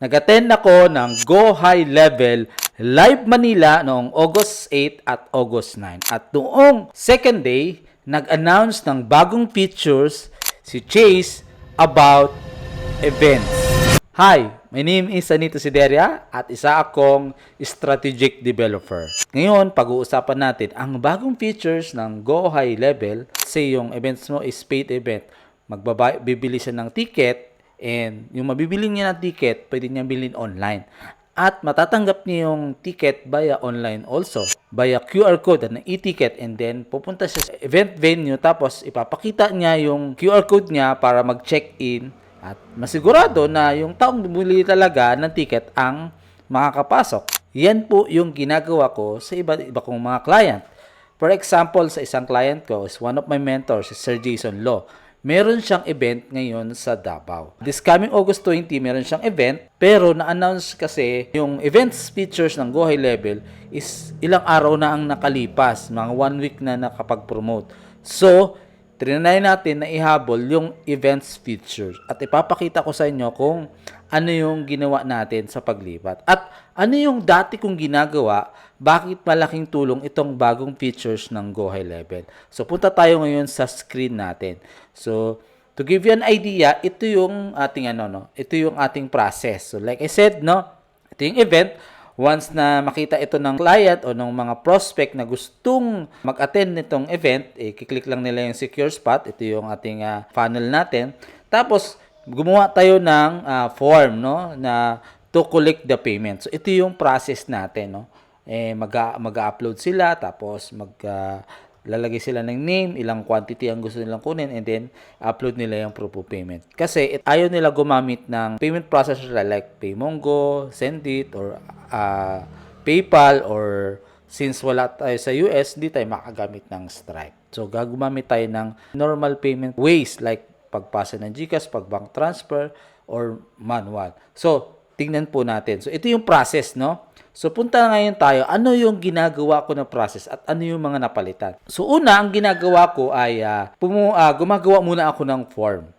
Nag-attend ako ng Go High Level Live Manila noong August 8 at August 9. At noong second day, nag-announce ng bagong features si Chase about events. Hi, my name is Anito Sideria at isa akong strategic developer. Ngayon, pag-uusapan natin ang bagong features ng Go High Level. Say yung events mo is paid event. Bibili siya ng ticket and yung mabibili niya ng ticket, pwede niya bilhin online. At matatanggap niya yung ticket via online also. Via QR code at e-ticket, and then pupunta siya sa event venue tapos ipapakita niya yung QR code niya para mag-check-in at masigurado na yung taong bumili talaga ng ticket ang makakapasok. Yan po yung ginagawa ko sa iba kong mga client. For example, sa isang client ko is one of my mentors, si Sir Jason Law. Meron siyang event ngayon sa Davao. This coming August 20, meron siyang event, pero na-announce kasi yung events features ng Go High Level is ilang araw na ang nakalipas, mga 1 week na nakapag-promote. So, trinay natin na ihabol yung events features at ipapakita ko sa inyo kung ano yung ginawa natin sa paglipat. At ano yung dati kong ginagawa, bakit malaking tulong itong bagong features ng Go High Level. So, punta tayo ngayon sa screen natin. So, to give you an idea, ito yung ating ito yung ating process. So, like I said, ito yung event. Once na makita ito ng client o ng mga prospect na gustong mag-attend nitong event, kiklik lang nila yung secure spot. Ito yung ating funnel natin. Tapos, gumawa tayo ng form, na to collect the payment. So, ito yung process natin, mag-upload sila, tapos lalagay sila ng name, ilang quantity ang gusto nilang kunin, and then upload nila yung proof of payment. Kasi ayaw nila gumamit ng payment processor like PayMongo, Sendit, or PayPal, or since wala tayo sa US, di tayo makagamit ng Stripe. So, gagumamit tayo ng normal payment ways like pagpasa ng GCash, pag-bank transfer, or manual. So, tingnan po natin. So, ito yung process, So, punta ngayon tayo, ano yung ginagawa ko na process at ano yung mga napalitan. So, una, ang ginagawa ko ay gumagawa muna ako ng form,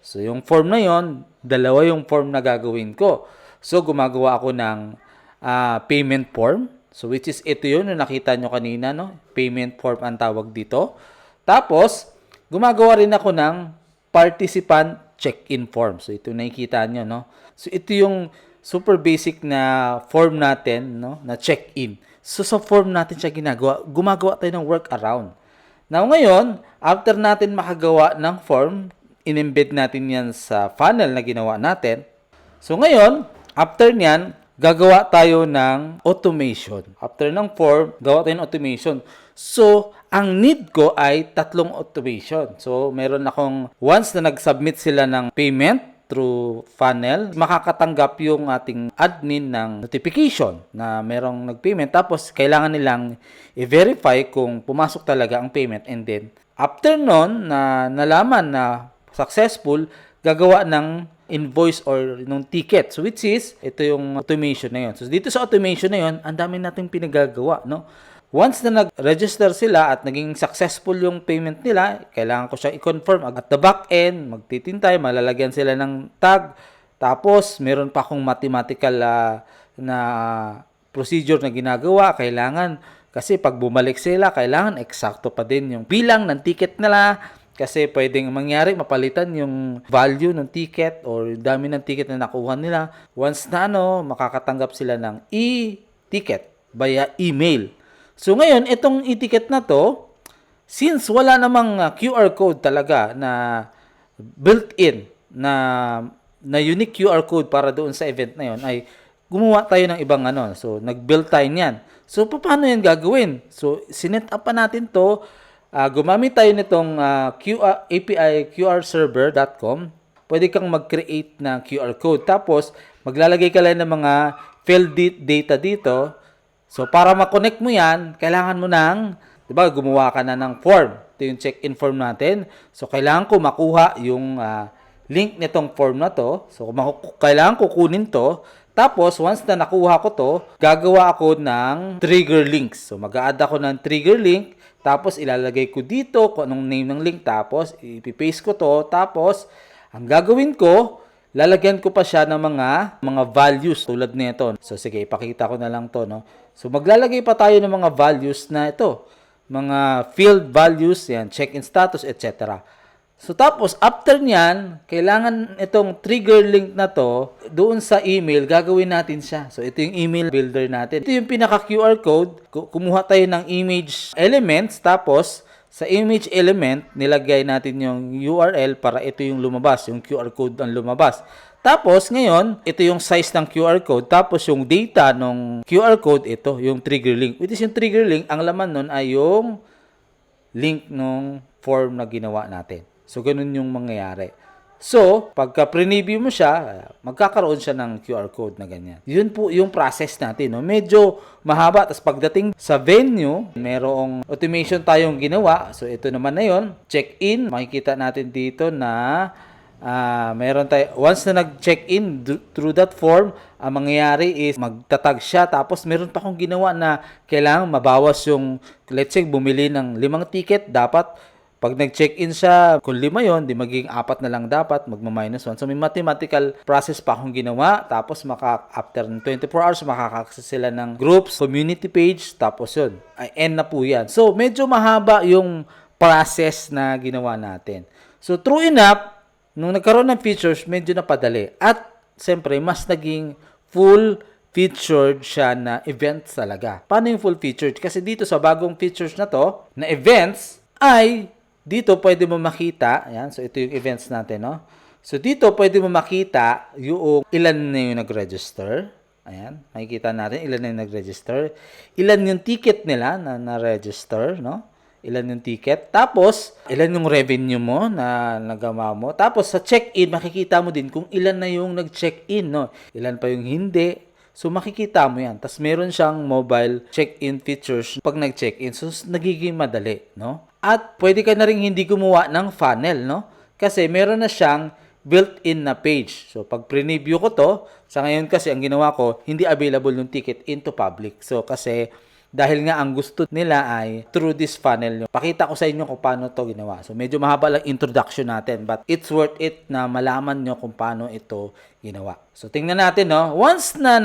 So, yung form na yon, dalawa yung form na gagawin ko. So, gumagawa ako ng payment form. So, which is ito yun, nakita nyo kanina, Payment form ang tawag dito. Tapos, gumagawa rin ako ng participant check-in form. So, ito nakikita nyo, So, ito yung super basic na form natin, na check-in. So, sa form natin siya gumagawa tayo ng workaround. Now, ngayon, after natin makagawa ng form, in-embed natin yan sa funnel na ginawa natin. So, ngayon, after nyan, gagawa tayo ng automation. After ng form, gawa tayo ng automation. So, ang need ko ay 3 automation. So, meron akong, once na nag-submit sila ng payment through funnel, makakatanggap yung ating admin ng notification na merong nag-payment. Tapos, kailangan nilang i-verify kung pumasok talaga ang payment. And then, after nun, na nalaman na successful, gagawa ng invoice or nung ticket. So, which is, ito yung automation na yun. So, dito sa automation na yun, ang dami nating pinagagawa, Once na nag-register sila at naging successful yung payment nila, kailangan ko siya i-confirm at the back end, magtitintay, malalagyan sila ng tag. Tapos, meron pa akong mathematical na procedure na ginagawa. Kailangan, kasi pag bumalik sila, kailangan eksakto pa din yung bilang ng ticket nila. Kasi pwedeng mangyari, mapalitan yung value ng ticket or dami ng ticket na nakuha nila. Once na makakatanggap sila ng e-ticket via email. So, ngayon, itong e-ticket na to, since wala namang QR code talaga na built-in na unique QR code para doon sa event na yon, ay gumawa tayo ng ibang So, nag-build tayo niyan. So, paano yan gagawin? So, sinet up pa natin to. Gumamit tayo nitong API qrserver.com. Pwede kang mag-create ng QR code. Tapos, maglalagay ka lang ng mga field data dito. So, para ma-connect mo yan, kailangan mo gumawa ka na ng form. Ito yung check-in form natin. So, kailangan ko makuha yung link nitong form na to. So, kailangan ko kunin to. Tapos, once na nakuha ko to, gagawa ako ng trigger links. So, mag-a-add ako ng trigger link. Tapos, ilalagay ko dito kung anong name ng link. Tapos, ipipaste ko to. Tapos, ang gagawin ko, lalagyan ko pa siya ng mga values tulad nito. So sige, ipakita ko na lang to, no. So maglalagay pa tayo ng mga values na ito, mga field values, yan, check-in status, etc. So tapos after niyan, kailangan itong trigger link na to doon sa email, gagawin natin siya. So ito yung email builder natin. Ito yung pinaka QR code. Kumuha tayo ng image elements, tapos sa image element nilagay natin yung URL para ito yung lumabas, yung QR code ang lumabas. Tapos ngayon, ito yung size ng QR code, tapos yung data ng QR code, ito yung trigger link. Which is yung trigger link, ang laman nun ay yung link nung form na ginawa natin. So, ganun yung mangyayari. So, pagka preview mo siya, magkakaroon siya ng QR code na ganyan. Yun po yung process natin. No? Medyo mahaba. Tapos pagdating sa venue, merong automation tayong ginawa. So, ito naman na yun. Check-in. Makikita natin dito na meron tayo. Once na nag-check-in through that form, ang mangyayari is magtatag siya. Tapos, meron pa akong ginawa na kailangan mabawas yung, let's say, bumili ng 5 ticket. Dapat pag nag-check-in siya, kung 5 yon, di magiging 4 na lang dapat, magma-1. So, may mathematical process pa akong ginawa. Tapos, after 24 hours, makaka-access sila ng groups, community page, tapos yun. Ay, end na po yan. So, medyo mahaba yung process na ginawa natin. So, true enough, nung nagkaroon ng features, medyo napadali. At, siyempre, mas naging full featured siya na events talaga. Paano yung full featured? Kasi dito sa bagong features na to, na events, ay dito pwede mo makita, ayan, so ito yung events natin, no? So dito pwede mo makita yung ilan na yung nag-register. Ayan, makikita natin ilan na yung nag-register. Ilan yung ticket nila na na-register, no? Ilan yung ticket. Tapos, ilan yung revenue mo na nagawa mo. Tapos sa check-in, makikita mo din kung ilan na yung nag-check-in, no? Ilan pa yung hindi. So, makikita mo yan. Tapos, meron siyang mobile check-in features pag nag-check-in. So, nagiging madali, no? At, pwede ka na rin hindi gumawa ng funnel, no? Kasi, meron na siyang built-in na page. So, pag preview ko to, sa ngayon kasi, ang ginawa ko, hindi available yung ticket into public. So, kasi, dahil nga ang gusto nila ay through this funnel. Pakita ko sa inyo kung paano to ginawa. So, medyo mahaba lang introduction natin, but it's worth it na malaman nyo kung paano ito ginawa. So, tingnan natin, no? Once na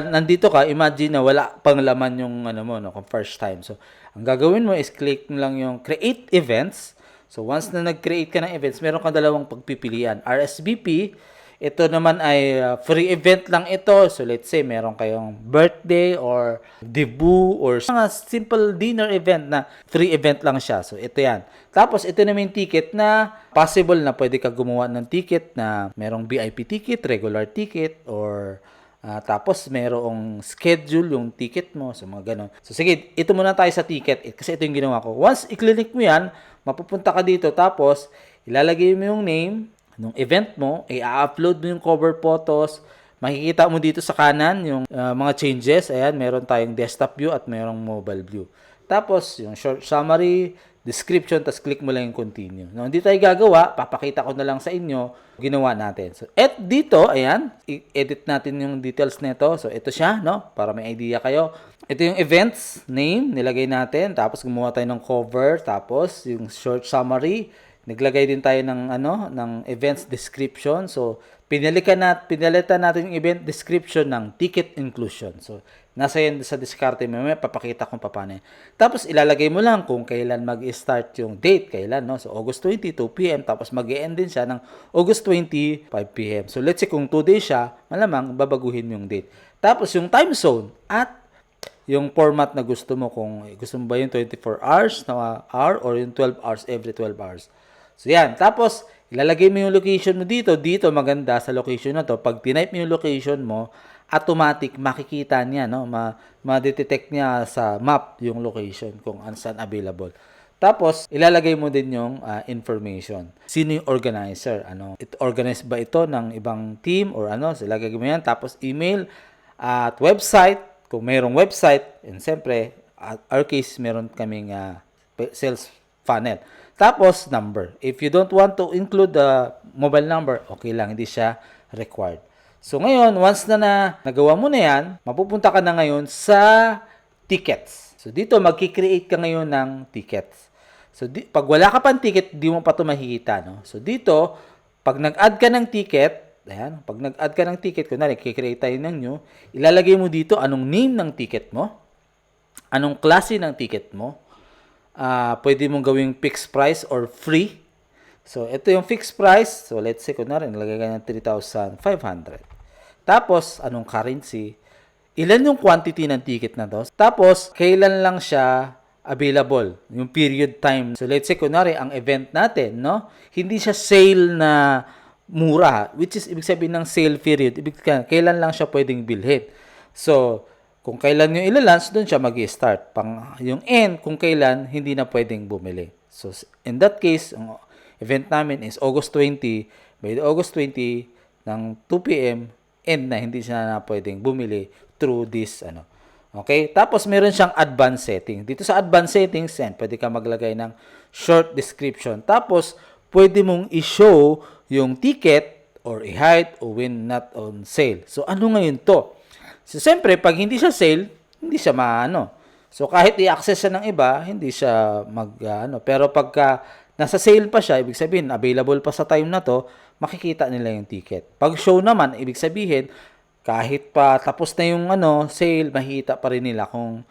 nandito ka, imagine na wala pang laman yung mo, no, kung first time. So, ang gagawin mo is click lang yung create events. So, once na nag-create ka ng events, meron kang dalawang pagpipilian. RSVP, ito naman ay free event lang ito. So, let's say, meron kayong birthday or debut or mga simple dinner event na free event lang siya. So, ito yan. Tapos, ito naman yung ticket na possible na pwede ka gumawa ng ticket na merong VIP ticket, regular ticket, or tapos, merong schedule yung ticket mo. So, mga ganon. So, sige, ito muna tayo sa ticket kasi ito yung ginawa ko. Once i-click mo yan, mapupunta ka dito. Tapos, ilalagay mo yung name nung event mo, i-upload mo yung cover photos. Makikita mo dito sa kanan yung mga changes. Ayan, meron tayong desktop view at merong mobile view. Tapos, yung short summary, description, tapos click mo lang yung continue. No, hindi tayo gagawa, papakita ko na lang sa inyo, ginawa natin. So, dito, ayan, i-edit natin yung details nito. So, ito siya, no, para may idea kayo. Ito yung events name, nilagay natin. Tapos, gumawa tayo ng cover. Tapos, yung short summary. Naglagay din tayo ng events description. So, pinalitan natin yung event description ng ticket inclusion. So, nasa yan sa diskarte mo, may papakita kung paano. Tapos, ilalagay mo lang kung kailan mag-start yung date, kailan, no? So, August 20, 2 p.m. Tapos, mag-e-end din siya ng August 20, 5 p.m. So, let's say kung 2 days siya, malamang babaguhin yung date. Tapos, yung time zone at yung format na gusto mo, kung gusto mo ba yung 24 hours na hour or yung 12 hours every 12 hours. So, yan. Tapos, ilalagay mo yung location mo dito. Dito, maganda sa location na to. Pag tinype mo yung location mo, automatic makikita niya, no? Ma-detect niya sa map yung location kung saan available. Tapos, ilalagay mo din yung information. Sino yung organizer? Organize ba ito ng ibang team or ano? So, ilalagay mo yan. Tapos, email at website. Kung mayroong website, and siyempre, at our case, meron kaming sales funnel. Tapos, number. If you don't want to include the mobile number, okay lang, hindi siya required. So, ngayon, once na nagawa mo na yan, mapupunta ka na ngayon sa tickets. So, dito, magki-create ka ngayon ng tickets. So, pag wala ka pang ticket, di mo pa ito makikita, no? So, dito, pag nag-add ka ng ticket, Ayan, pag nag-add ka ng ticket, kunwari, kikreate tayo ng new, ilalagay mo dito anong name ng ticket mo, anong klase ng ticket mo, pwede mong gawing fixed price or free. So, ito yung fixed price. So, let's say, kunwari, nilagay ka ng 3,500. Tapos, anong currency, ilan yung quantity ng ticket na to, tapos, kailan lang siya available, yung period time. So, let's say, kunwari, ang event natin, no, hindi siya sale na mura, which is, ibig sabihin ng sale period, ibig sabihin, kailan lang siya pwedeng bilhin. So, kung kailan nyo ilalunch, doon siya mag-start. Yung end, kung kailan, hindi na pwedeng bumili. So, in that case, ang event namin is August 20. By the August 20, ng 2 p.m., end na, hindi siya na pwedeng bumili through this, Okay? Tapos, meron siyang advanced setting. Dito sa advanced settings, yan, pwede ka maglagay ng short description. Tapos, pwede mong i-show yung ticket or i-hide o when not on sale. So, ano ngayon to? So, siyempre, pag hindi siya sale, hindi siya maano. So, kahit i-access siya ng iba, hindi siya Pero pagka nasa sale pa siya, ibig sabihin, available pa sa time na to, makikita nila yung ticket. Pag show naman, ibig sabihin, kahit pa tapos na yung sale, makikita pa rin nila kung,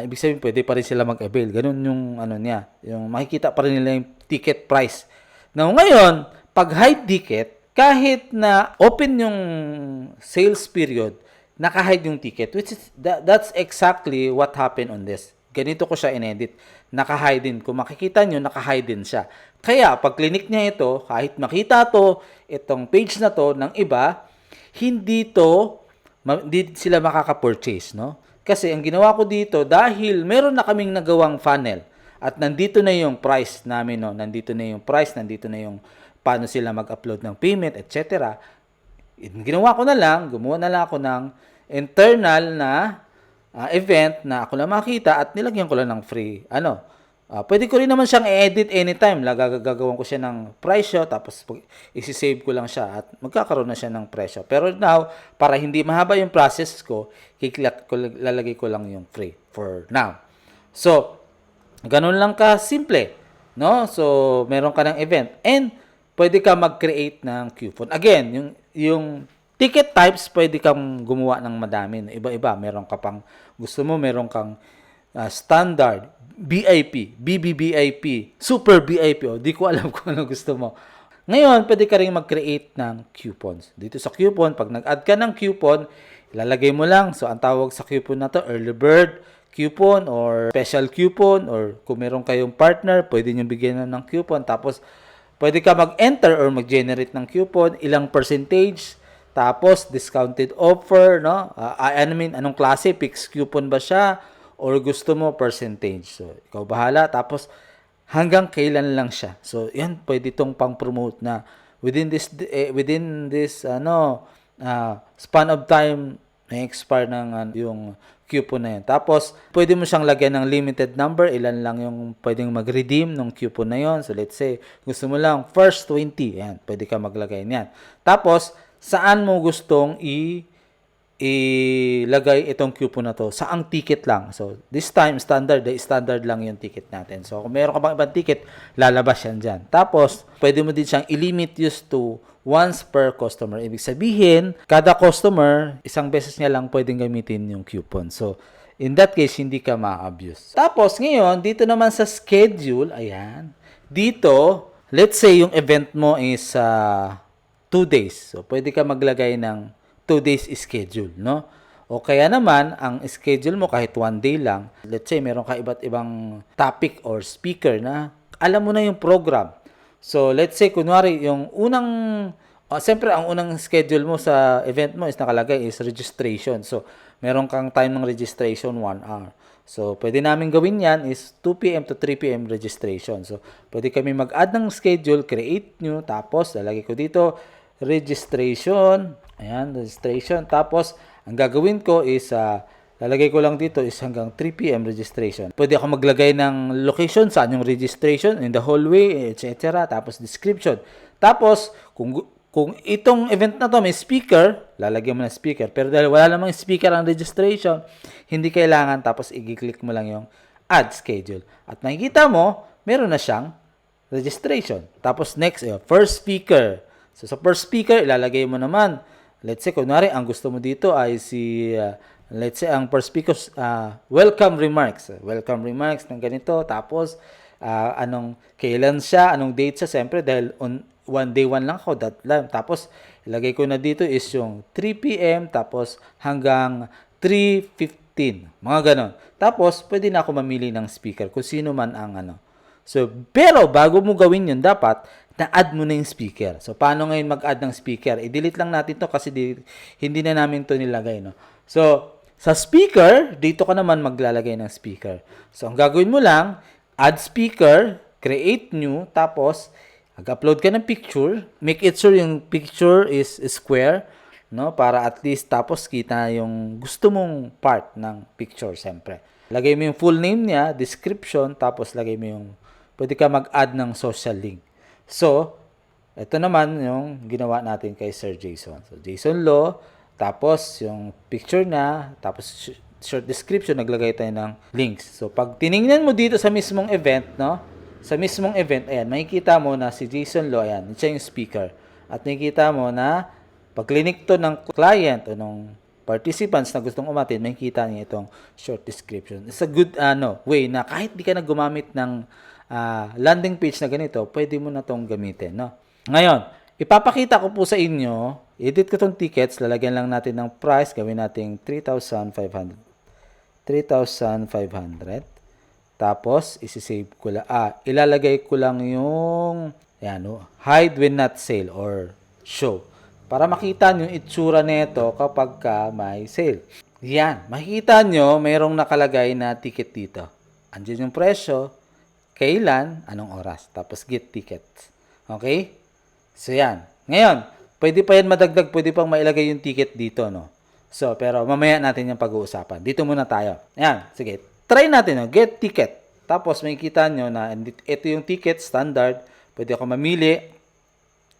ibig sabihin, pwede pa rin sila mag-avail. Ganun yung niya. Yung makikita pa rin nila yung ticket price. Now, ngayon, pag hide ticket, kahit na open yung sales period, naka-hide yung ticket, which is, that's exactly what happened on this. Ganito ko siya in-edit. Naka-hide din. Kung makikita nyo, naka-hide din siya. Kaya, pag clinic niya ito, kahit makita to, itong page na to ng iba, hindi sila makaka-purchase, no? Kasi, ang ginawa ko dito, dahil meron na kaming nagawang funnel, at nandito na yung price namin, no? Nandito na yung price, nandito na yung paano sila mag-upload ng payment, etc. Ginawa ko na lang, gumawa na lang ako ng internal na event na ako lang makita at nilagyan ko lang ng free. Pwede ko rin naman siyang i-edit anytime. Gagawin ko siya ng presyo, tapos isi-save ko lang siya at magkakaroon na siya ng presyo. Pero now, para hindi mahaba yung process ko, lalagay ko lang yung free for now. So, ganun lang ka simple, no? So, meron ka ng event and pwede ka mag-create ng coupon. Again, yung ticket types, pwede kang gumawa ng madami. Iba-iba. Meron ka pang, gusto mo, meron kang standard, VIP, BBVIP, Super VIP. Di ko alam kung ano gusto mo. Ngayon, pwede ka rin mag-create ng coupons. Dito sa coupon, pag nag-add ka ng coupon, ilalagay mo lang. So, ang tawag sa coupon na to, early bird coupon or special coupon, or kung meron kayong partner, pwede nyo bigyan ng coupon. Tapos, pwede ka mag-enter or mag-generate ng coupon, ilang percentage, tapos discounted offer, no? Anong klase, fixed coupon ba siya or gusto mo percentage? So, ikaw bahala. Tapos hanggang kailan lang siya. So, yan pwede tong pang-promote na within this span of time may expire ng yung coupon na yan. Tapos, pwede mo siyang lagyan ng limited number. Ilan lang yung pwedeng mag-redeem ng coupon na yon. So, let's say, gusto mo lang first 20. Yan, pwede ka maglagay niyan. Tapos, saan mo gustong ilagay itong coupon na to? Saang ticket lang. So, this time, standard lang yung ticket natin. So, kung meron ka bang ibang ticket, lalabas yan dyan. Tapos, pwede mo din siyang i-limit used to once per customer. Ibig sabihin, kada customer, isang beses niya lang pwedeng gamitin yung coupon. So, in that case, hindi ka ma-abuse. Tapos, ngayon, dito naman sa schedule, ayan, dito, let's say yung event mo is 2 days. So, pwede ka maglagay ng 2 days schedule, no? O kaya naman, ang schedule mo kahit 1 day lang, let's say, meron ka iba't ibang topic or speaker na alam mo na yung program. So, let's say, kunwari, yung siyempre, ang unang schedule mo sa event mo is nakalagay is registration. So, meron kang time ng registration, 1 hour. So, pwede namin gawin yan is 2 p.m. to 3 p.m. registration. So, pwede kami mag-add ng schedule, create new, tapos, lalagay ko dito, registration. Ayan, registration. Tapos, ang gagawin ko is, lalagay ko lang dito is hanggang 3 p.m. registration. Pwede ako maglagay ng location, saan yung registration, in the hallway, etc. Tapos, description. Tapos, kung itong event na to may speaker, lalagyan mo ng speaker. Pero dahil wala namang speaker ang registration, hindi kailangan. Tapos, i-click mo lang yung add schedule. At makikita mo, meron na siyang registration. Tapos, next, first speaker. So, sa per speaker, ilalagay mo naman. Let's say, kunwari, ang gusto mo dito ay let's say, ang per speaker, welcome remarks. Welcome remarks ng ganito. Tapos, kailan siya, anong date siya. Siyempre, dahil day one lang ako, that lang. Tapos, ilagay ko na dito is yung 3 p.m. Tapos, hanggang 3:15. Mga ganon. Tapos, pwede na ako mamili ng speaker kung sino man ang So, pero bago mo gawin yun, dapat na-add mo na yung speaker. So, paano ngayon mag-add ng speaker? I-delete lang natin to kasi hindi na namin to nilagay, no? So, sa speaker, dito ka naman maglalagay ng speaker. So, ang gagawin mo lang, add speaker, create new, tapos, mag-upload ka ng picture. Make it sure yung picture is square, no? Para at least tapos kita yung gusto mong part ng picture, siyempre. Lagay mo yung full name niya, description, tapos lagay mo yung pwede ka mag-add ng social link. So, ito naman yung ginawa natin kay Sir Jason. So, Jason Law, tapos yung picture na, tapos short description, naglagay tayo ng links. So, pag tiningnan mo dito sa mismong event, no? Sa mismong event, ayan, makikita mo na si Jason Law, ayan, siya yung speaker. At makikita mo na pag clinic to ng client o ng participants na gustong umattend, makikita niya itong short description. It's a good way na kahit di ka na gumamit ng landing page na ganito, pwede mo na itong gamitin. No? Ngayon, ipapakita ko po sa inyo, edit ko itong tickets, lalagyan lang natin ng price, gawin natin 3,500. 3,500. Tapos, isisave ko lang, ilalagay ko lang yung, hide when not sale or show. Para makita nyo yung itsura nito kapag may sale. Yan, makikita nyo, mayroong nakalagay na ticket dito. Andiyan yung presyo, kailan, anong oras. Tapos get tickets. Okay? So yan. Ngayon, pwede pa yan madagdag, pwede pang mailagay yung ticket dito, no? So, pero mamaya natin yung pag-uusapan. Dito muna tayo. Yan, sige. Try natin, no? Get ticket. Tapos makikita nyo na ito yung ticket, standard. Pwede ako mamili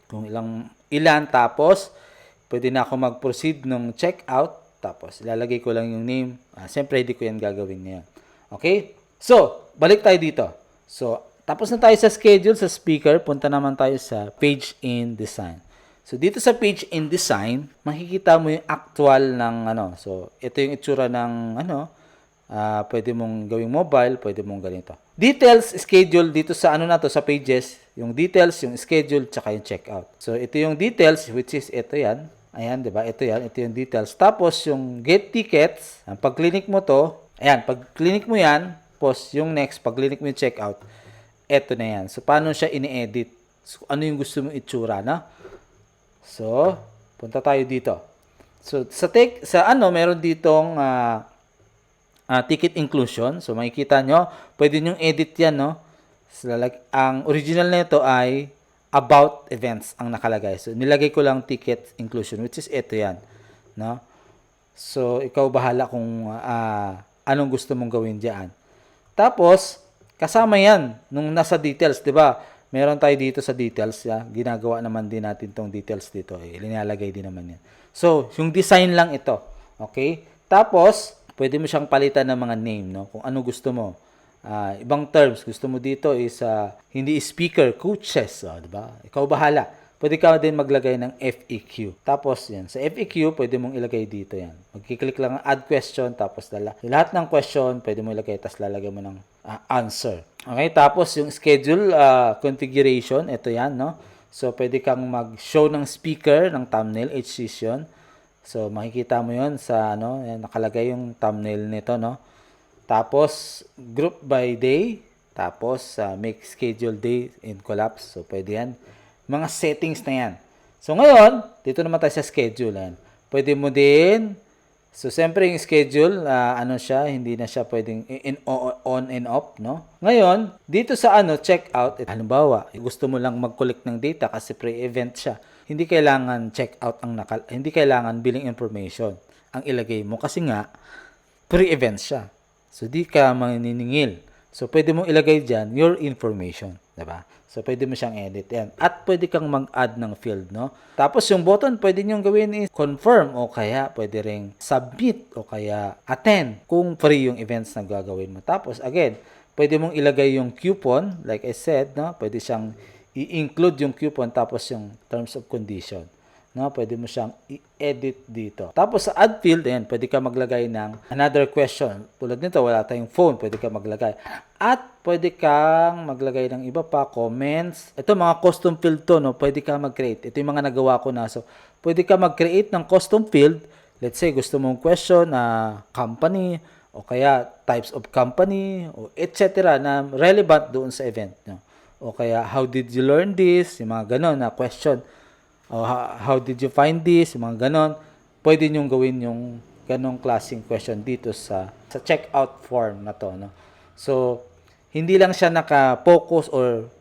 kung ilan. Tapos, pwede na ako mag-proceed ng checkout. Tapos, ilalagay ko lang yung name. Siyempre, hindi ko yan gagawin ngayon. Okay? So, balik tayo dito. So, tapos na tayo sa schedule, sa speaker, punta naman tayo sa page in design. So, dito sa page in design, makikita mo yung actual ng So, ito yung itsura ng pwede mong gawing mobile, pwede mong ganito. Details, schedule, dito sa sa pages, yung details, yung schedule, tsaka yung checkout. So, ito yung details, which is ito yan. Ayan, di ba? Ito yan, ito yung details. Tapos, yung get tickets, pag clinic mo to, ayan, pag clinic mo yan, tapos yung next, pag clinic mo yung checkout, eto na yan. So, paano siya ini-edit? So, ano yung gusto mong itsura, na? So, punta tayo dito. So, meron ditong ticket inclusion. So, makikita nyo, pwede nyo edit yan, no? So, ang original nito ay about events ang nakalagay. So, nilagay ko lang ticket inclusion, which is eto yan, no? So, ikaw bahala kung anong gusto mong gawin diyan. Tapos, kasama yan nung nasa details, di ba? Meron tayo dito sa details, ginagawa naman din natin tong details dito. Linalagay din naman yan. So, yung design lang ito. Okay? Tapos, pwede mo siyang palitan ng mga name, no? Kung ano gusto mo. Ibang terms, gusto mo dito is hindi speaker, coaches, di ba? Ikaw bahala. Pwede ka din maglagay ng FAQ. Tapos yan, sa FAQ, pwede mong ilagay dito yan. Magkiklik lang ang add question, tapos lahat ng question, pwede mo ilagay, tapos lalagay mo ng answer. Okay, tapos yung schedule configuration, ito yan, no? So, pwede kang mag-show ng speaker, ng thumbnail, each session. So, makikita mo yun sa, yan, nakalagay yung thumbnail nito, no? Tapos, group by day. Tapos, make schedule day in collapse. So, pwede yan. Mga settings na yan. So, ngayon, dito naman tayo sa schedule. Yan. Pwede mo din, so, siyempre yung schedule, hindi na siya pwedeng on and off, no? Ngayon, dito sa checkout, halimbawa, gusto mo lang mag-collect ng data kasi pre-event siya. Hindi kailangan checkout hindi kailangan billing information ang ilagay mo kasi nga, pre-event siya. So, di ka maniningil. So, pwede mong ilagay dyan your information. Diba? So, pwede mo siyang edit yan. At pwede kang mag-add ng field, no? Tapos, yung button, pwede nyo gawin is confirm o kaya pwede ring submit o kaya attend kung free yung events na gagawin mo. Tapos, again, pwede mong ilagay yung coupon, like I said, no? Pwede siyang i-include yung coupon tapos yung terms of condition. No, pwede mo siyang i-edit dito. Tapos sa add field, ayan, pwede ka maglagay ng another question. Tulad nito, wala tayong phone, pwede ka maglagay. At pwede kang maglagay ng iba pa, comments. Ito mga custom field to, no, pwede ka mag-create. Ito yung mga nagawa ko na. So, pwede ka mag-create ng custom field. Let's say, gusto mong question na company, o kaya types of company, o etc. na relevant doon sa event. No? O kaya, how did you learn this? Yung mga ganon na question. O how did you find this? Yung mga ganon. Pwede nyong gawin yung ganong klaseng question dito sa checkout form na to. No? So, hindi lang siya naka-focus or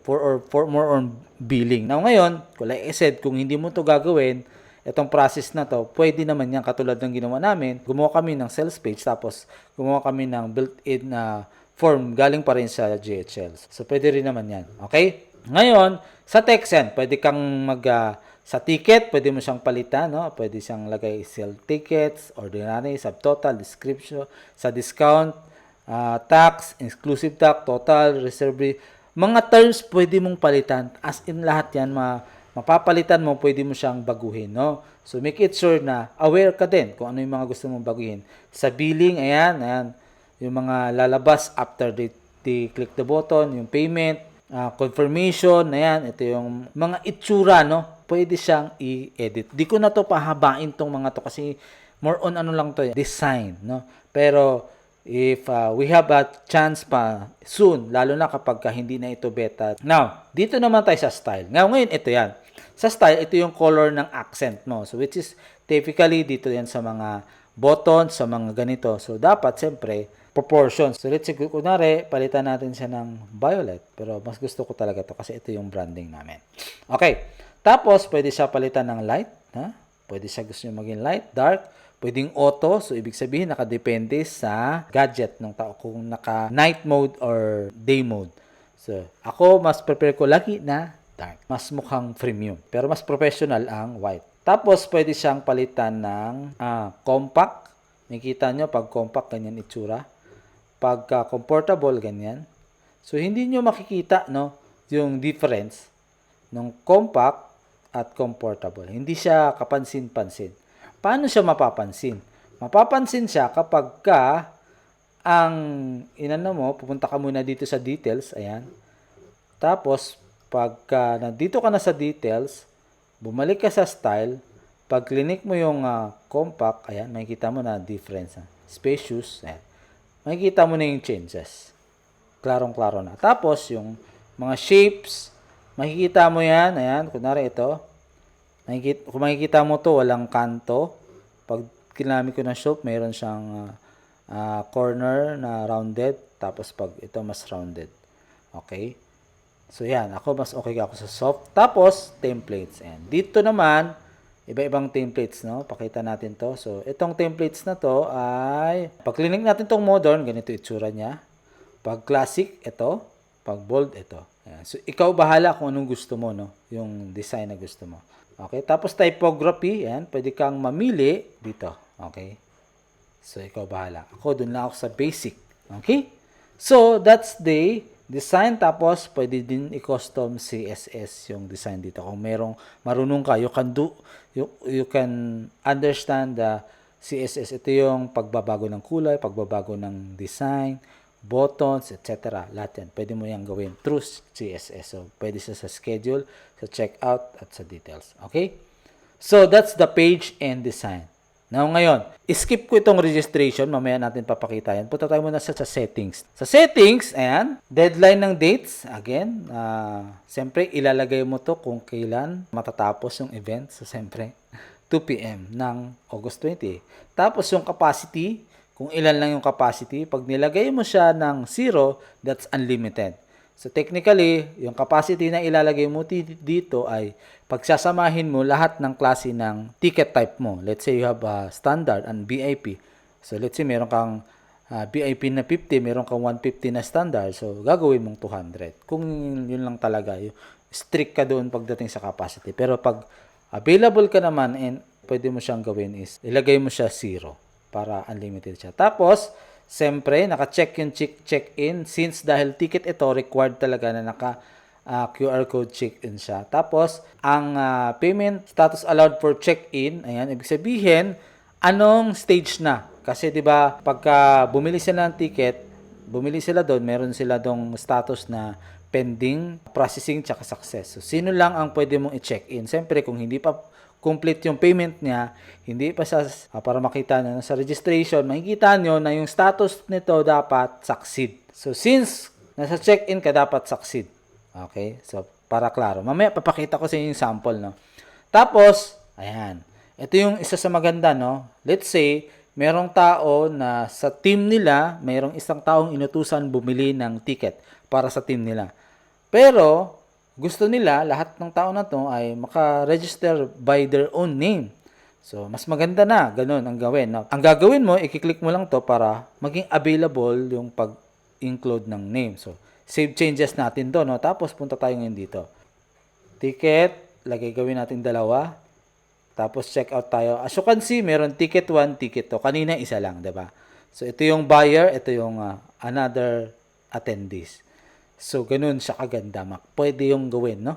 for more on billing. Now, ngayon, like I said, kung hindi mo to gagawin, itong process na to, pwede naman yan katulad ng ginawa namin. Gumawa kami ng sales page, tapos gumawa kami ng built-in na form galing pa rin sa GHL. So, pwede rin naman yan. Okay? Ngayon, sa text yan, pwede kang sa ticket, pwede mo siyang palitan, no? Pwede siyang lagay sell tickets, ordinary, subtotal, description, sa discount, tax, exclusive tax, total, reserve. Mga terms pwede mong palitan. As in lahat yan, mapapalitan mo, pwede mo siyang baguhin, no? So, make it sure na aware ka din kung ano yung mga gusto mong baguhin. Sa billing, ayan, yung mga lalabas after they click the button, yung payment, confirmation, ayan, ito yung mga itsura, no? Pwede siyang i-edit. Di ko na to pahabain tong mga to kasi more on ano lang to, design, no? Pero if we have a chance pa soon, lalo na kapag hindi na ito beta. Now, dito naman tayo sa style. Ngayon ito yan. Sa style, ito yung color ng accent mo. So, which is typically dito yan sa mga buttons, sa mga ganito. So, dapat, siyempre, proportions. So, let's say, kunwari, palitan natin siya ng violet. Pero, mas gusto ko talaga to kasi ito yung branding namin. Okay. Tapos, pwede siya palitan ng light. Ha? Pwede siya gusto nyo maging light, dark. Pwedeng auto. So, ibig sabihin, nakadepende sa gadget ng tao kung naka-night mode or day mode. So, ako, mas prepare ko lagi na dark. Mas mukhang premium. Pero mas professional ang white. Tapos, pwede siyang palitan ng compact. Nakikita nyo, pag compact, ganyan itsura. Pag comfortable, ganyan. So, hindi nyo makikita, no, yung difference ng compact at comfortable. Hindi siya kapansin-pansin. Paano siya mapapansin? Mapapansin siya kapag ang inano mo, pupunta ka muna dito sa details, ayan. Tapos, pagka nandito ka na sa details, bumalik ka sa style, pag click mo yung compact, ayan, makikita mo na difference. Spacious, ayan. Makikita mo na yung changes. Klarong-klaro na. Tapos, yung mga shapes, makikita mo yan, ayan, kunwari ito, kung makikita mo to, walang kanto. Pag kinamit ko ng shape, mayroon siyang corner na rounded, tapos pag ito mas rounded. Okay? So yan, ako mas okay ako sa soft. Tapos, templates. Ayan. Dito naman, iba-ibang templates, no? Pakita natin to. So, itong templates na to ay, pag click natin tong modern, ganito itsura niya. Pag classic, ito. Pag bold, ito. Ayan. So, ikaw bahala kung anong gusto mo, no? Yung design na gusto mo. Okay, tapos typography, yan, pwede kang mamili dito. Okay? So, ikaw bahala. Ako, dun lang ako sa basic. Okay? So, that's the design. Tapos, pwede din i-custom CSS yung design dito. Kung merong marunong ka, you can understand the CSS. Ito yung pagbabago ng kulay, pagbabago ng design, buttons, etc. Lahat yan. Pwede mo yan gawin through CSS. So, pwede siya sa schedule, sa checkout, at sa details. Okay? So, that's the page and design. Now, ngayon, skip ko itong registration. Mamaya natin papakita yan. Punta tayo muna sa settings. Sa settings, ayan, deadline ng dates. Again, siyempre, ilalagay mo to kung kailan matatapos yung event. So, siyempre, 2 p.m. ng August 20. Tapos, yung capacity, kung ilan lang yung capacity, pag nilagay mo siya ng 0, that's unlimited. So, technically, yung capacity na ilalagay mo dito ay pagsasamahin mo lahat ng klase ng ticket type mo. Let's say you have a standard and VIP. So, let's say meron kang VIP na 50, meron kang 150 na standard. So, gagawin mong 200. Kung yun lang talaga, strict ka doon pagdating sa capacity. Pero pag available ka naman and pwede mo siyang gawin is ilagay mo siya 0. Para unlimited siya. Tapos, siyempre, naka-check yung check-in since dahil ticket ito, required talaga na QR code check-in siya. Tapos, ang payment status allowed for check-in, ayan, ibig sabihin, anong stage na? Kasi 'di ba, pagka bumili sila ng ticket, bumili sila doon, meron sila dong status na pending, processing, tsaka success. So, sino lang ang pwede mong i-check-in? Siyempre, kung hindi pa complete yung payment niya, hindi pa sa para makita nyo sa registration, makikita nyo na yung status nito dapat succeed. So, since nasa check-in ka, dapat succeed. Okay? So, para klaro. Mamaya, papakita ko sa inyo yung sample, no? Tapos, ayan. Ito yung isa sa maganda, no? Let's say, merong tao na sa team nila, merong isang taong inutusan bumili ng ticket para sa team nila. Pero, gusto nila, lahat ng tao na to ay maka-register by their own name. So, mas maganda na, ganun ang gawin. No? Ang gagawin mo, i-click mo lang to para maging available yung pag-include ng name. So, save changes natin to, no? Tapos, punta tayo ngayon dito. Ticket, gawin natin dalawa. Tapos, check out tayo. As you can see, meron ticket 1, ticket 2. Kanina, isa lang, diba? So, ito yung buyer, ito yung another attendees. So, ganun siya kaganda, Mac. Pwede yung gawin, no?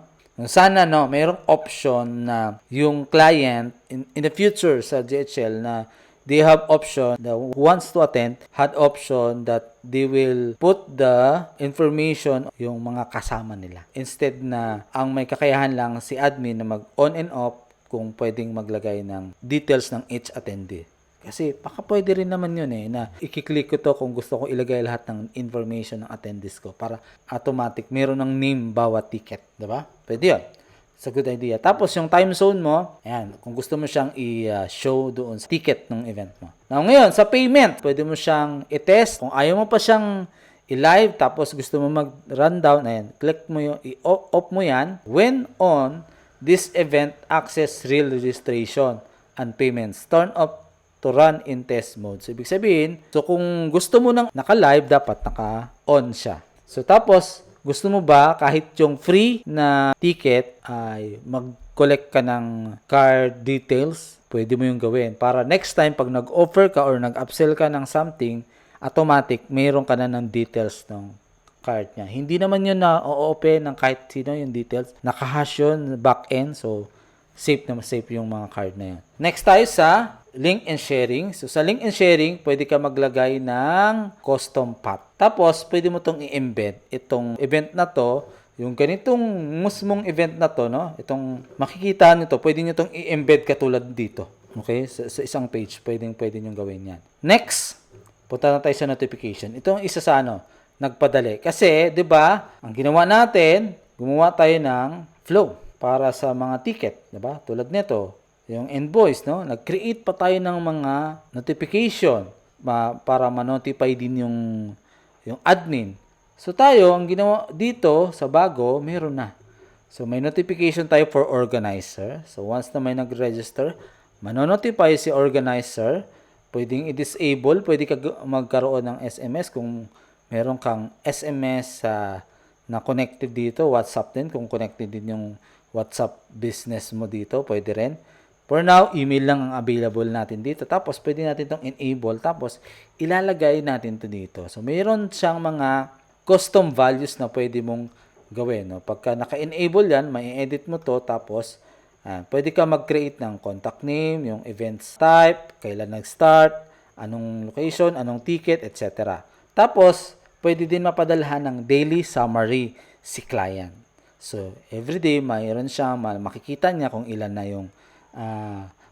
Sana, no, mayroong option na yung client in the future sa DHL na they have option that wants to attend, had option that they will put the information yung mga kasama nila. Instead na ang may kakayahan lang si admin na mag-on and off kung pwedeng maglagay ng details ng each attendee. Kasi baka pwede rin naman yun na i-click ko to kung gusto ko ilagay lahat ng information ng attendees ko para automatic meron ng name bawat ticket, diba? Pwede yun. It's a good idea. Tapos yung time zone mo, ayan, kung gusto mo siyang i-show doon sa ticket ng event mo. Now ngayon, sa payment, pwede mo siyang i-test. Kung ayaw mo pa siyang i-live, tapos gusto mo mag-rundown, ayan, click mo yung, i-off mo yan. When on, this event access real registration and payments. Turn off to run in test mode. So, ibig sabihin, so kung gusto mo nang naka-live, dapat naka-on siya. So, tapos, gusto mo ba kahit yung free na ticket ay mag-collect ka ng card details? Pwede mo yung gawin. Para next time, pag nag-offer ka or nag-upsell ka ng something, automatic, mayroon ka na ng details ng card niya. Hindi naman yun na o-open ng kahit sino yung details. Naka-hash yun, back-end. So, safe na safe yung mga card na yun. Next tayo sa link and sharing. So, sa link and sharing, pwede ka maglagay ng custom path. Tapos, pwede mo itong i-embed. Itong event na to, yung ganitong musmong event na to, no? Itong makikita nyo to, pwede nyo itong i-embed katulad dito. Okay? Sa isang page, pwede nyo gawin yan. Next, punta na tayo sa notification. Ito ang isa sa nagpadali. Kasi, di ba, ang ginawa natin, gumawa tayo ng flow para sa mga ticket, di ba? Tulad nito, yung invoice, no? Nag-create pa tayo ng mga notification para ma-notify din yung admin. So tayo, ang ginawa dito sa bago, meron na. So may notification tayo for organizer. So once na may nag-register, manonotify si organizer. Pwedeng i-disable, pwede ka magkaroon ng SMS kung meron kang SMS na connected dito, WhatsApp din, kung connected din yung WhatsApp business mo dito, pwede rin. For now, email lang ang available natin dito. Tapos, pwede natin itong enable. Tapos, ilalagay natin ito dito. So, mayroon siyang mga custom values na pwede mong gawin. No? Pagka naka-enable yan, mai-edit mo to. Tapos, pwede ka mag-create ng contact name, yung events type, kailan nag-start, anong location, anong ticket, etc. Tapos, pwede din mapadalhan ng daily summary si client. So, everyday, mayroon siya, makikita niya kung ilan na yung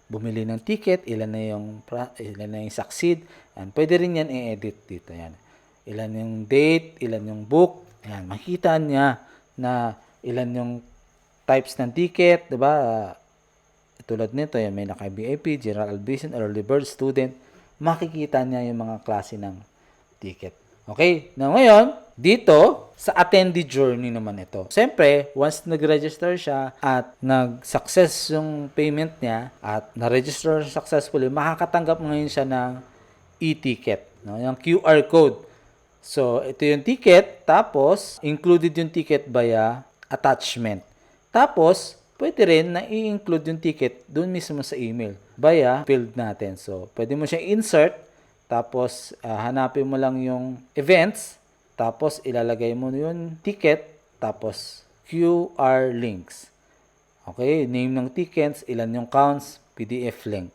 bumili ng ticket, ilan na yung succeed, and pwede rin yan i-edit dito. Yan. Ilan yung date, ilan yung book, yan. Makikita niya na ilan yung types ng ticket, diba? Tulad nito, yan, may naka-VIP, general admission, early bird, student, makikita niya yung mga klase ng ticket. Okay? Now, ngayon, dito, sa attendee journey naman ito. Siyempre, once nag-register siya at nag-success yung payment niya at na-register successfully, makakatanggap ngayon siya ng e-ticket, no? Yung QR code. So, ito yung ticket, tapos, included yung ticket via attachment. Tapos, pwede rin na i-include yung ticket doon mismo sa email via field natin. So, pwede mo siya insert, tapos, hanapin mo lang yung events, tapos ilalagay mo yung ticket, tapos QR links. Okay, name ng tickets, ilan yung counts, PDF link.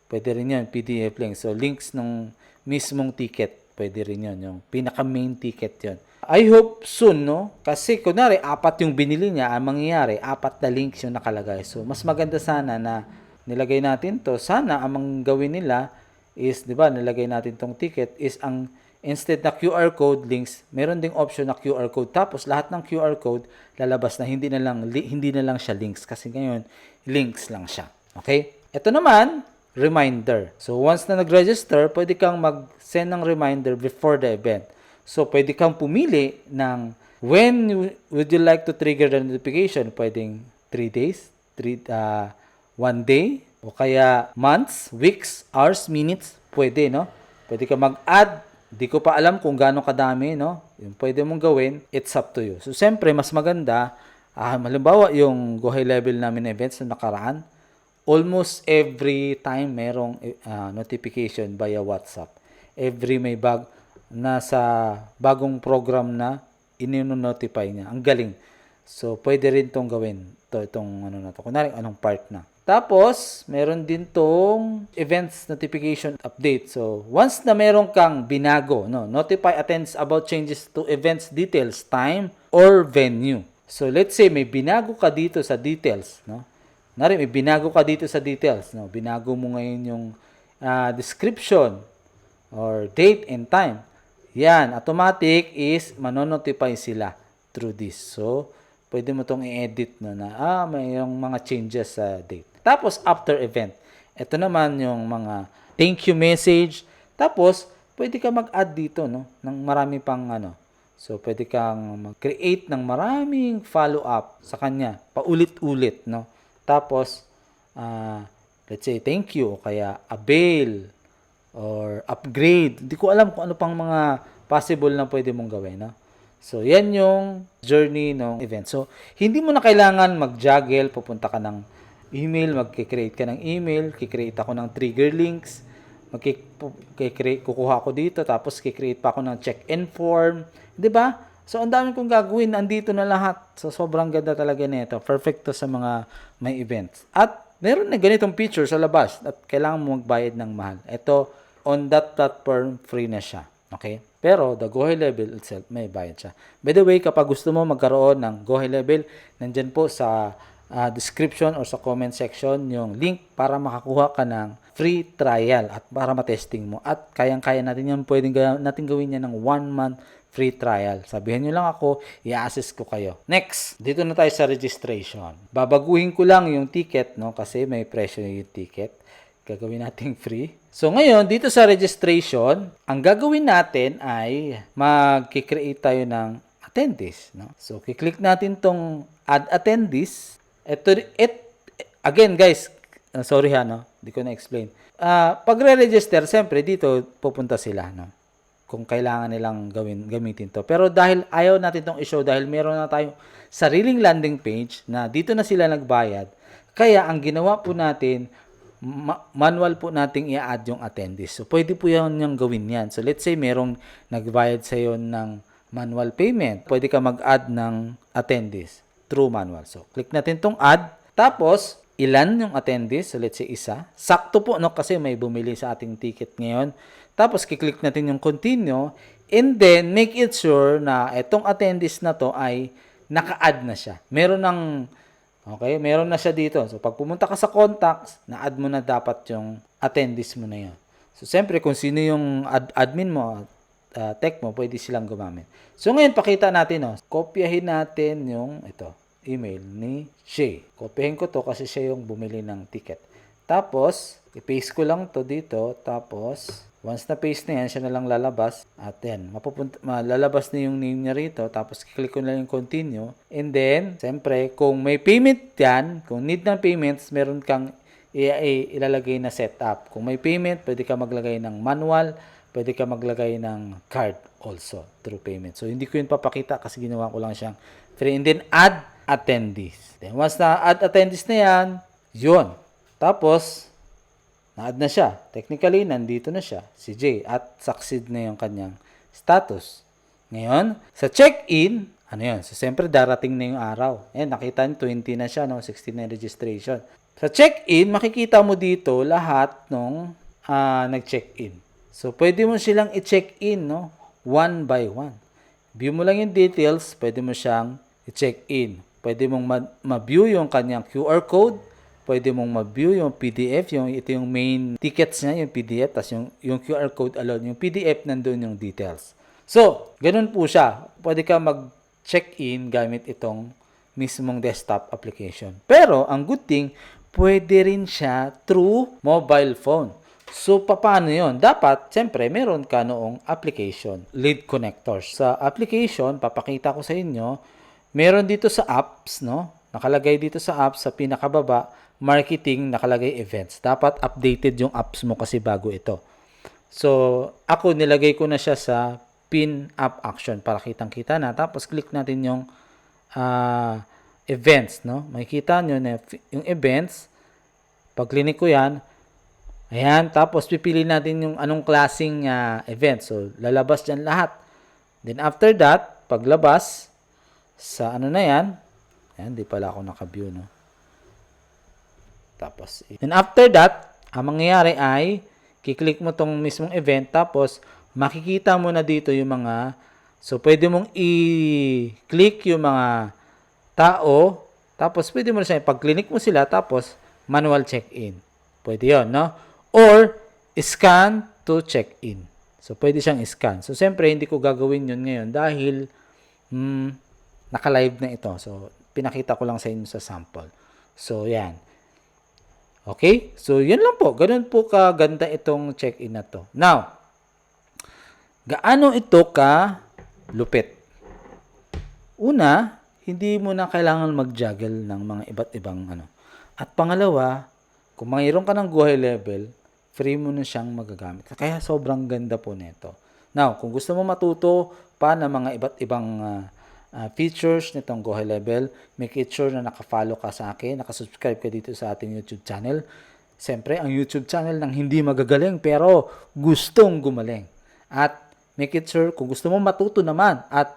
Pwede rin yun, PDF link. So, links ng mismong ticket, pwede rin yun. Yung pinaka-main ticket yun. I hope soon, no? Kasi, kunwari, 4 yung binili niya, ang mangyayari, 4 na links yung nakalagay. So, mas maganda sana na nilagay natin to. Sana, ang gawin nila is, di ba, nilagay natin tong ticket, is ang instead na QR code links, meron ding option na QR code. Tapos, lahat ng QR code, lalabas na hindi na lang siya links. Kasi ngayon, links lang siya. Okay? Ito naman, reminder. So, once na nag-register, pwede kang mag-send ng reminder before the event. So, pwede kang pumili ng when would you like to trigger the notification. Pwedeng 3 days, 1 day, o kaya months, weeks, hours, minutes. Pwede, no? Pwede ka mag-add. Di ko pa alam kung gaano kadami, no? Yung pwede mong gawin, it's up to you. So, siyempre, mas maganda, halimbawa, yung Go High Level namin events na nakaraan, almost every time merong notification via WhatsApp. Every may nasa bagong program na ino-notify niya. Ang galing. So, pwede rin itong gawin. Itong ano na to. Kunwari, anong part na. Tapos, meron din tong events notification update. So, once na meron kang binago, no, notify attends about changes to events details, time, or venue. So, let's say may binago ka dito sa details, no? May binago ka dito sa details, no? Binago mo ngayon yung description or date and time. Yan, automatic is manonotify sila through this. So, pwede mo itong i-edit no, na mayroong mga changes sa date. Tapos, after event. Ito naman yung mga thank you message. Tapos, pwede ka mag-add dito no, ng marami pang ano. So, pwede kang mag-create ng maraming follow-up sa kanya. Paulit-ulit. No? Tapos, let's say thank you o kaya avail or upgrade. Hindi ko alam kung ano pang mga possible na pwede mong gawin. No? So, yan yung journey ng event. So, hindi mo na kailangan mag-juggle, pupunta ka ng email, mag-create ka ng email, kikreate ako ng trigger links, kukuha ako dito, tapos kikreate pa ako ng check-in form. 'Di ba? So, ang dami kong gagawin. Andito na lahat. So, sobrang ganda talaga nito. Perfect to sa mga may events. At, meron na ganitong feature sa labas at kailangan mo magbayad ng mahal. Ito, on that platform, free na siya. Okay? Pero, the Go High Level itself, may bayad siya. By the way, kapag gusto mo magkaroon ng Go High Level, nandyan po sa description or sa comment section yung link para makakuha ka ng free trial at para matesting mo. At kayang-kaya natin yan, pwedeng natin gawin yan ng 1 month free trial. Sabihin nyo lang ako, i-assist ko kayo. Next, dito na tayo sa registration. Babaguhin ko lang yung ticket, no? Kasi may presyo yung ticket. Gagawin natin free. So, ngayon, dito sa registration, ang gagawin natin ay mag-create tayo ng attendees, no? So, kiklik natin tong add attendees. Again, guys, sorry ha, no? Hindi ko na-explain. Pag re-register, siyempre, dito pupunta sila, no? Kung kailangan nilang gamitin to. Pero dahil ayaw natin itong i-show, dahil meron na tayong sariling landing page na dito na sila nagbayad, kaya ang ginawa po natin, manual po nating i-add yung attendees. So, pwede po yan yung gawin yan. So, let's say merong nagbayad sa'yo ng manual payment. Pwede ka mag-add ng attendees through manual. So, click natin tong add. Tapos, ilan yung attendees? So, let's say isa. Sakto po, no? Kasi may bumili sa ating ticket ngayon. Tapos, kiklik natin yung continue. And then, make it sure na itong attendees na to ay naka-add na siya. Meron na siya dito. So, pag pumunta ka sa contacts, na-add mo na dapat yung attendees mo na yun. So, siyempre, kung sino yung admin mo, tech mo, pwede silang gumamit. So, ngayon, pakita natin, no? Kopyahin natin yung, email ni Shay. Kopyahin ko to kasi siya yung bumili ng ticket. Tapos, i-paste ko lang to dito. Tapos, once na paste na yan, siya na lang lalabas. At yan, lalabas na yung name niya rito. Tapos, kiklik ko na yung continue. And then, siyempre, kung may payment yan, kung need ng payments, meron kang ilalagay na setup. Kung may payment, pwede ka maglagay ng manual. Pwede ka maglagay ng card also through payment. So, hindi ko yun papakita kasi ginawa ko lang siyang free. And then, add attendees. Then, once na add attendees na yan, yun. Tapos, na-add na siya. Technically, nandito na siya, si Jay, at succeed na yung kanyang status. Ngayon, sa check-in, ano yun? So, siyempre, darating na yung araw. Ayan, nakita nyo, 20 na siya, no? 16 na registration. Sa check-in, makikita mo dito lahat nung nag-check-in. So, pwede mo silang i-check-in, no? One by one. View mo lang yung details, pwede mo siyang i-check-in. Pwede mong ma-view yung kanyang QR code, pwede mong ma-view yung PDF, ito yung main tickets niya, yung PDF, tapos yung QR code alone, yung PDF, nandun yung details. So, ganun po siya. Pwede ka mag-check-in gamit itong mismong desktop application. Pero, ang good thing, pwede rin siya through mobile phone. So, paano yun? Dapat, siyempre, meron ka noong application, lead connectors. Sa application, papakita ko sa inyo, meron dito sa apps, no? Nakalagay dito sa apps, sa pinakababa, marketing, nakalagay events. Dapat updated yung apps mo kasi bago ito. So, ako nilagay ko na siya sa pin app action para kitang-kita na. Tapos, click natin yung events, no? Makikita nyo na yung events. Pag click ko yan, ayan, tapos pipili natin yung anong klaseng event. So, lalabas dyan lahat. Then, after that, paglabas, sa ano na yan, ayan, di pala ako naka-view, no? Tapos, then after that, ang mangyayari ay, kiklik mo tong mismong event, tapos, makikita mo na dito yung mga, so, pwede mong i-click yung mga tao, tapos, pwede mo na siya, pag-click mo sila, tapos, manual check-in. Pwede yon, no? Or, scan to check-in. So, pwede siyang scan. So, siyempre, hindi ko gagawin yun ngayon dahil naka-live na ito. So, pinakita ko lang sa inyo sa sample. So, yan. Okay? So, yun lang po. Ganun po kaganda itong check-in na to. Now, gaano ito ka lupit? Una, hindi mo na kailangan mag-juggle ng mga iba't ibang ano. At pangalawa, kung mayroon ka ng Go High Level, free mo na siyang magagamit. Kaya sobrang ganda po nito. Now, kung gusto mo matuto pa ng mga iba't ibang features nitong Go High Level, make it sure na naka-follow ka sa akin, nakasubscribe ka dito sa ating YouTube channel. Siyempre, ang YouTube channel ng hindi magagaling pero gustong gumaling. At make it sure, kung gusto mo matuto naman at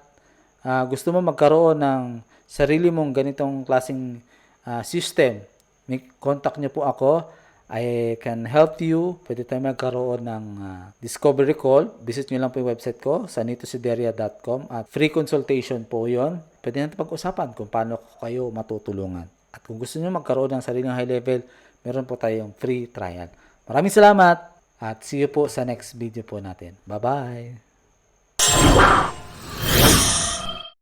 gusto mo magkaroon ng sarili mong ganitong klaseng system, contact niyo po ako. I can help you. Pwede tayo magkaroon ng discovery call. Visit nyo lang po yung website ko, sanitosideria.com, at free consultation po yon. Pwede natin pag-usapan kung paano kayo matutulungan. At kung gusto nyo magkaroon ng sariling high level, meron po tayong free trial. Maraming salamat at see you po sa next video po natin. Bye-bye!